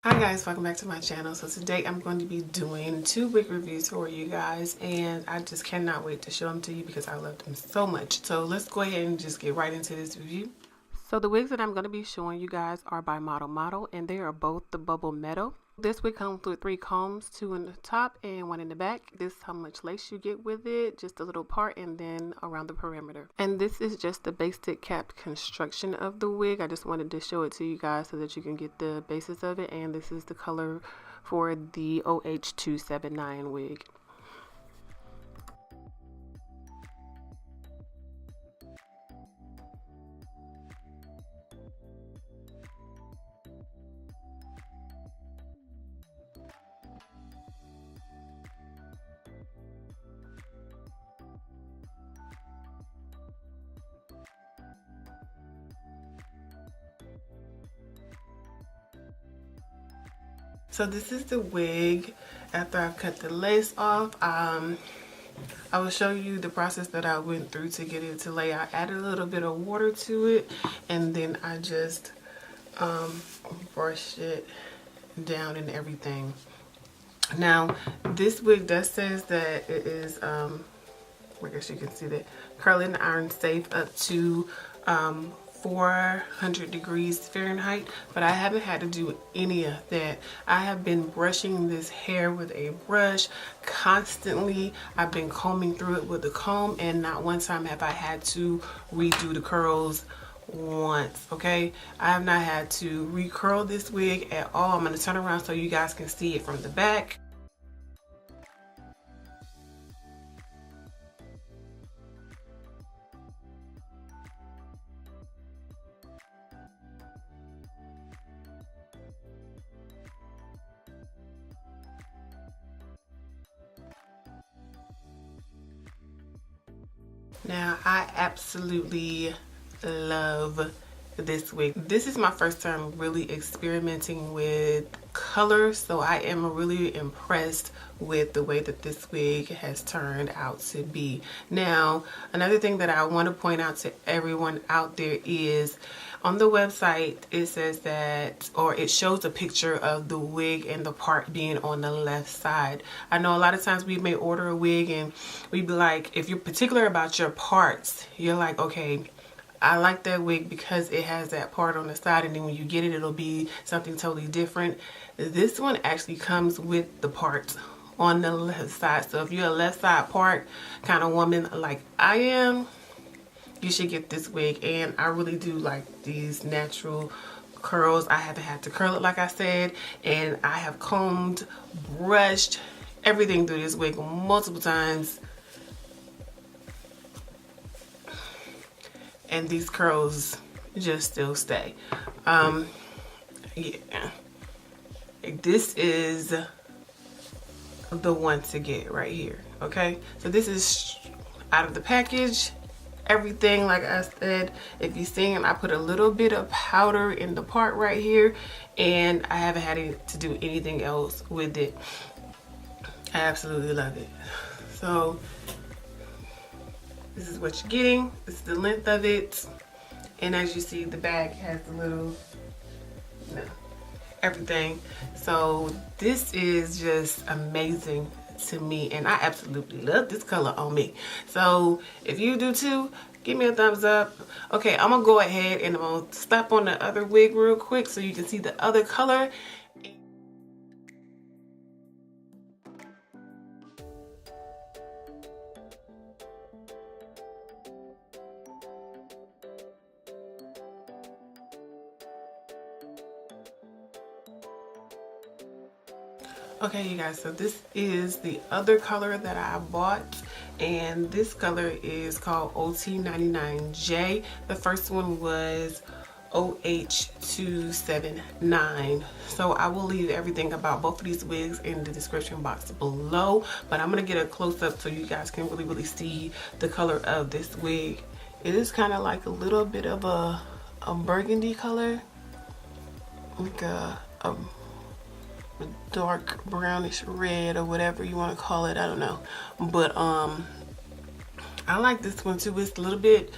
Hi guys, welcome back to my channel. So today I'm going to be doing 2 wig reviews for you guys, and I just cannot wait to show them to you because I love them so much. So let's go ahead and just get right into this review. So the wigs that I'm going to be showing you guys are by ModelModel, and they are both the Bubble Meadow. This wig comes with 3 combs, 2 in the top and 1 in the back. This is how much lace you get with it, just a little part and then around the perimeter. And this is just the basic cap construction of the wig. I just wanted to show it to you guys so that you can get the basis of it. And this is the color for the OH279 wig. So this is the wig after I've cut the lace off. I will show you the process that I went through to get it to lay. I added a little bit of water to it, and then I just brushed it down and everything. Now this wig does says that it is I guess you can see that curling iron safe up to 400 degrees Fahrenheit, but I haven't had to do any of that. I have been brushing this hair with a brush constantly. I've been combing through it with a comb, and not one time have I had to redo the curls once. Okay, I have not had to recurl this wig at all. I'm going to turn around so you guys can see it from the back. Now I absolutely love this wig. This is my first time really experimenting with color, so I am really impressed with the way that this wig has turned out to be. Now another thing that I want to point out to everyone out there is on the website it says that, or it shows a picture of the wig and the part being on the left side. I know a lot of times we may order a wig and we be like, if you're particular about your parts, you're like, okay, I like that wig because it has that part on the side, and then when you get it, it'll be something totally different. This one actually comes with the parts on the left side. So if you're a left side part kind of woman like I am, you should get this wig. And I really do like these natural curls. I haven't had to curl it, like I said, and I have combed, brushed everything through this wig multiple times, and these curls just still stay. Yeah, this is the one to get right here. Okay, so this is out of the package. Everything, like I said, if you seen, I put a little bit of powder in the part right here, and I haven't had to do anything else with it. I absolutely love it. So this is what you're getting. This is the length of it, and as you see, the back has a little, you know, everything. So this is just amazing to me, and I absolutely love this color on me. So if you do too, give me a thumbs up. Okay, I'm gonna go ahead and I'm gonna stop on the other wig real quick so you can see the other color. Okay, you guys, so this is the other color that I bought, and this color is called OT99J. The first one was OH279. So I will leave everything about both of these wigs in the description box below, but I'm gonna get a close-up so you guys can really see the color of this wig. It is kind of like a little bit of a burgundy color, like a dark brownish red or whatever you want to call it. I don't know, but I like this one too. It's a little bit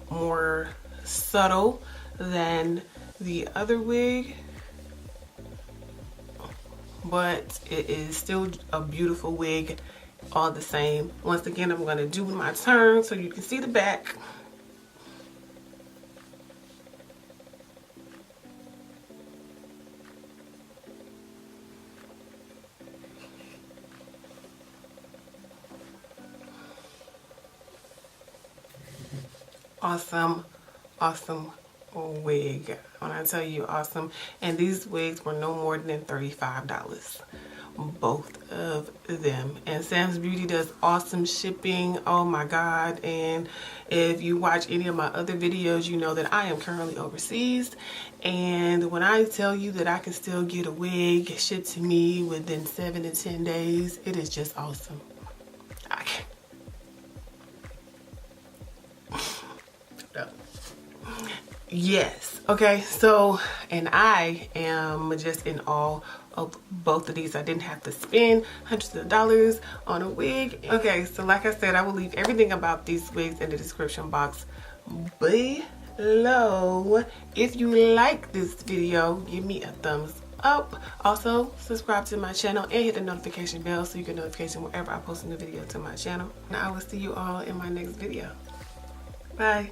more subtle than the other wig. but it is still a beautiful wig all the same. Once again, I'm going to do my turn so you can see the back. Awesome, awesome wig. When I tell you awesome, and these wigs were no more than $35, both of them. And Sam's Beauty does awesome shipping. Oh my god. And if you watch any of my other videos, you know that I am currently overseas, and when I tell you that I can still get a wig shipped to me within 7 to 10 days, it is just awesome. I can't. Yes. Okay, so, and I am just in awe of both of these. I didn't have to spend hundreds of dollars on a wig. Okay, so like I said, I will leave everything about these wigs in the description box below. If you like this video, give me a thumbs up. Also, subscribe to my channel and hit the notification bell so you get notification whenever I post a new video to my channel. And I will see you all in my next video. Bye.